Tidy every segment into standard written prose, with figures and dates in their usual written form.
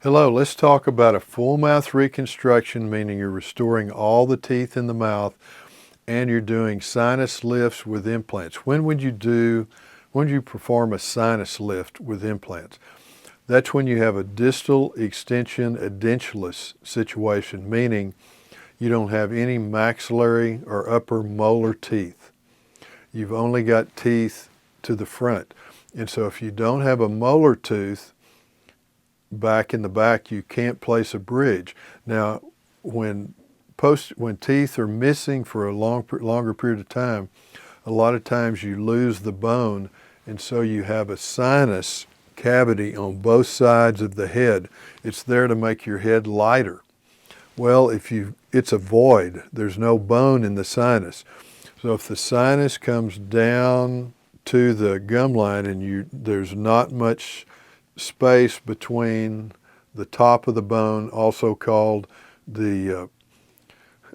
Hello, let's talk about a full mouth reconstruction, meaning you're restoring all the teeth in the mouth and you're doing sinus lifts with implants. When would you perform a sinus lift with implants? That's when you have a distal extension edentulous situation, meaning you don't have any maxillary or upper molar teeth. You've only got teeth to the front. And so if you don't have a molar tooth back in the back, you can't place a bridge. Now, when teeth are missing for a longer period of time, a lot of times you lose the bone, and so you have a sinus cavity on both sides of the head. It's there to make your head lighter. Well, it's a void. There's no bone in the sinus. So if the sinus comes down to the gum line and there's not much space between the top of the bone, also called the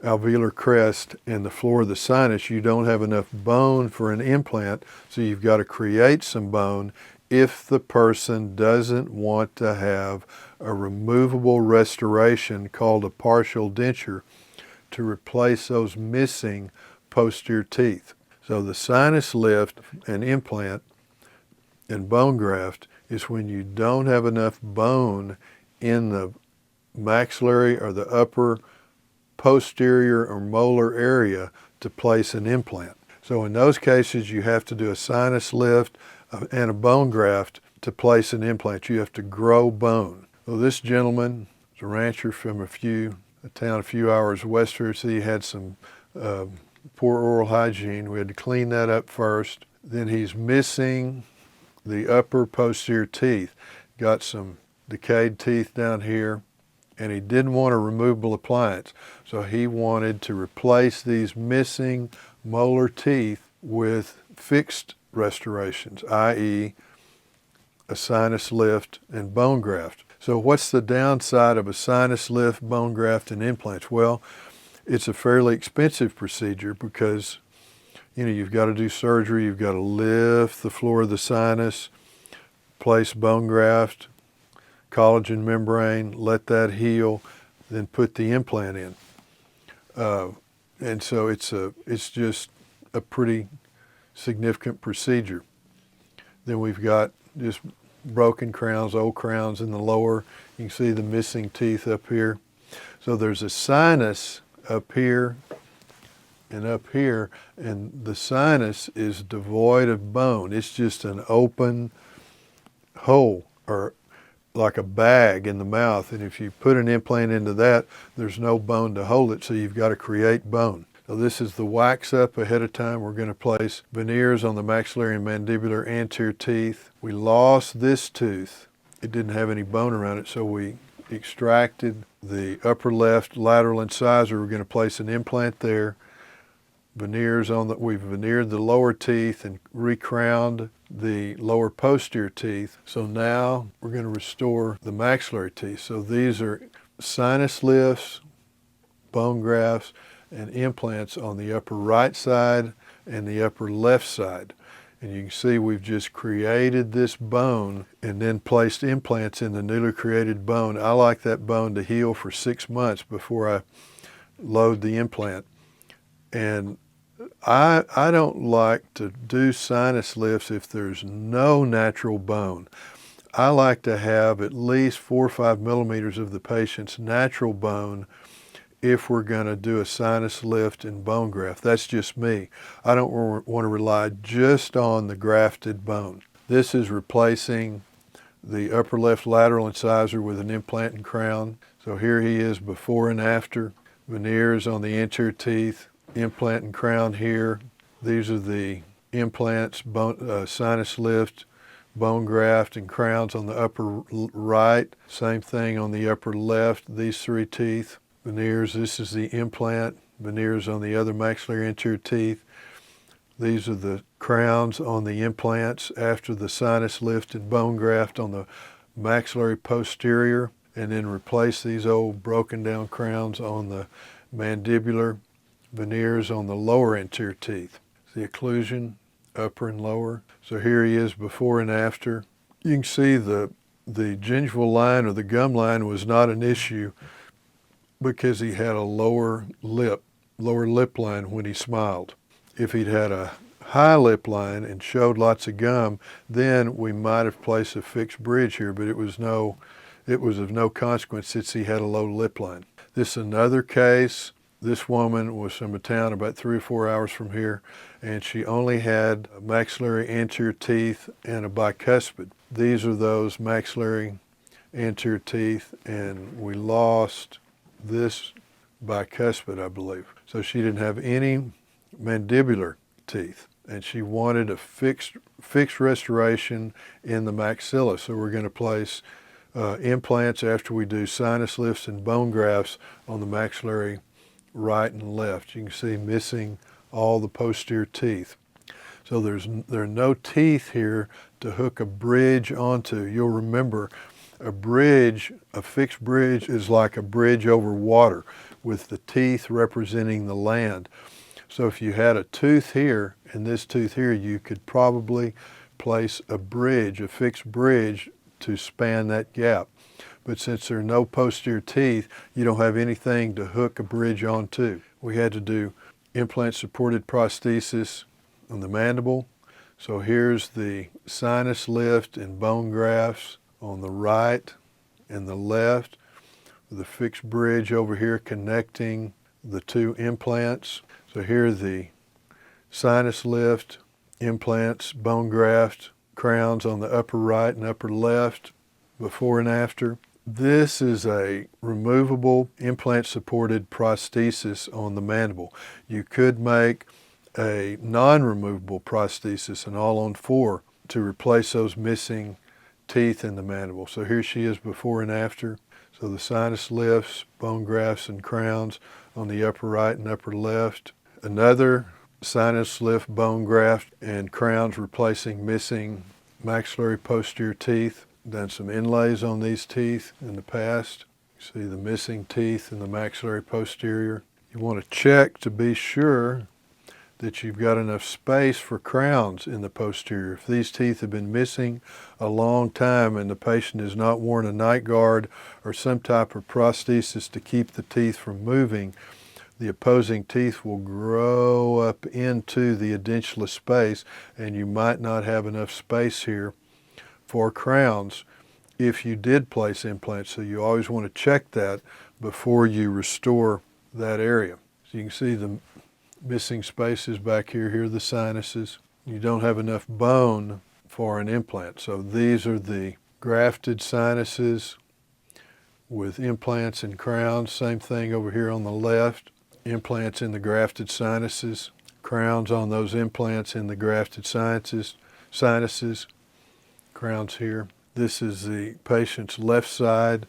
alveolar crest, and the floor of the sinus, you don't have enough bone for an implant, so you've got to create some bone if the person doesn't want to have a removable restoration called a partial denture to replace those missing posterior teeth. So the sinus lift and implant and bone graft is when you don't have enough bone in the maxillary or the upper posterior or molar area to place an implant. So in those cases, you have to do a sinus lift and a bone graft to place an implant. You have to grow bone. Well, this gentleman is a rancher from a town a few hours west here, so he had some poor oral hygiene. We had to clean that up first. Then he's missing the upper posterior teeth, got some decayed teeth down here, and he didn't want a removable appliance. So he wanted to replace these missing molar teeth with fixed restorations, i.e. a sinus lift and bone graft. So what's the downside of a sinus lift, bone graft, and implants? Well, it's a fairly expensive procedure because you've got to do surgery, you've got to lift the floor of the sinus, place bone graft, collagen membrane, let that heal, then put the implant in. And so it's just a pretty significant procedure. Then we've got just broken crowns, old crowns in the lower. You can see the missing teeth up here. So there's a sinus up here and up here, and the sinus is devoid of bone. It's just an open hole, or like a bag in the mouth, and if you put an implant into that, there's no bone to hold it, so you've got to create bone. So this is the wax up ahead of time. We're going to place veneers on the maxillary and mandibular anterior teeth. We lost this tooth. It didn't have any bone around it, so we extracted the upper left lateral incisor. We're going to place an implant there. We've veneered the lower teeth and recrowned the lower posterior teeth. So now we're going to restore the maxillary teeth. So these are sinus lifts, bone grafts, and implants on the upper right side and the upper left side. And you can see we've just created this bone and then placed implants in the newly created bone. I like that bone to heal for 6 months before I load the implant. And I don't like to do sinus lifts if there's no natural bone. I like to have at least 4 or 5 millimeters of the patient's natural bone if we're going to do a sinus lift and bone graft. That's just me. I don't want to rely just on the grafted bone. This is replacing the upper left lateral incisor with an implant and crown. So here he is before and after. Veneers on the anterior teeth, implant and crown here. These are the implants, sinus lift, bone graft, and crowns on the upper right. Same thing on the upper left, these 3 teeth. Veneers, this is the implant. Veneers on the other maxillary anterior teeth. These are the crowns on the implants after the sinus lift and bone graft on the maxillary posterior. And then replace these old broken down crowns on the mandibular. Veneers on the lower anterior teeth. The occlusion, upper and lower. So here he is before and after. You can see the the gingival line or the gum line was not an issue because he had a lower lip line when he smiled. If he'd had a high lip line and showed lots of gum, then we might have placed a fixed bridge here, but it was of no consequence since he had a low lip line. This is another case. This woman was from a town about 3 or 4 hours from here, and she only had maxillary anterior teeth and a bicuspid. These are those maxillary anterior teeth, and we lost this bicuspid, I believe. So she didn't have any mandibular teeth, and she wanted a fixed restoration in the maxilla. So we're going to place implants after we do sinus lifts and bone grafts on the maxillary right and left. You can see missing all the posterior teeth. So there are no teeth here to hook a bridge onto. You'll remember a fixed bridge is like a bridge over water with the teeth representing the land. So if you had a tooth here and this tooth here, you could probably place a fixed bridge to span that gap. But since there are no posterior teeth, you don't have anything to hook a bridge onto. We had to do implant-supported prosthesis on the mandible. So here's the sinus lift and bone grafts on the right and the left, with a fixed bridge over here connecting the two implants. So here are the sinus lift, implants, bone graft, crowns on the upper right and upper left, before and after. This is a removable implant-supported prosthesis on the mandible. You could make a non-removable prosthesis, an all-on-4, to replace those missing teeth in the mandible. So here she is before and after. So the sinus lifts, bone grafts, and crowns on the upper right and upper left. Another sinus lift, bone graft, and crowns replacing missing maxillary posterior teeth. Done some inlays on these teeth in the past. You see the missing teeth in the maxillary posterior. You want to check to be sure that you've got enough space for crowns in the posterior. If these teeth have been missing a long time and the patient has not worn a night guard or some type of prosthesis to keep the teeth from moving, the opposing teeth will grow up into the edentulous space, and you might not have enough space here for crowns if you did place implants. So you always want to check that before you restore that area. So you can see the missing spaces back here. Here are the sinuses. You don't have enough bone for an implant. So these are the grafted sinuses with implants and crowns. Same thing over here on the left. Implants in the grafted sinuses. Crowns on those implants in the grafted sinuses. Crowns here. This is the patient's left side,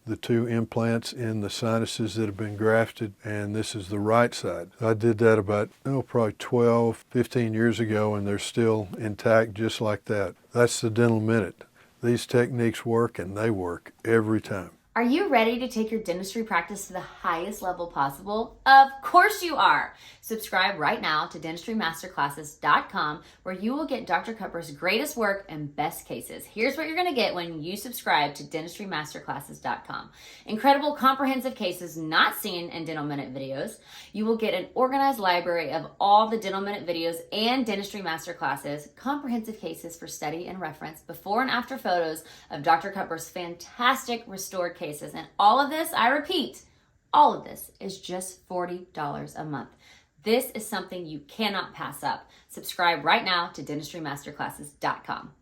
the two implants in the sinuses that have been grafted, and this is the right side. I did that about, probably 12, 15 years ago, and they're still intact just like that. That's the Dental Minute. These techniques work, and they work every time. Are you ready to take your dentistry practice to the highest level possible? Of course you are. Subscribe right now to dentistrymasterclasses.com, where you will get Dr. Cutbirth's greatest work and best cases. Here's what you're going to get when you subscribe to dentistrymasterclasses.com. Incredible comprehensive cases not seen in Dental Minute videos. You will get an organized library of all the Dental Minute videos and Dentistry Masterclasses, comprehensive cases for study and reference, before and after photos of Dr. Cutbirth's fantastic restored cases. And all of this, I repeat, all of this is just $40 a month. This is something you cannot pass up. Subscribe right now to dentistrymasterclasses.com.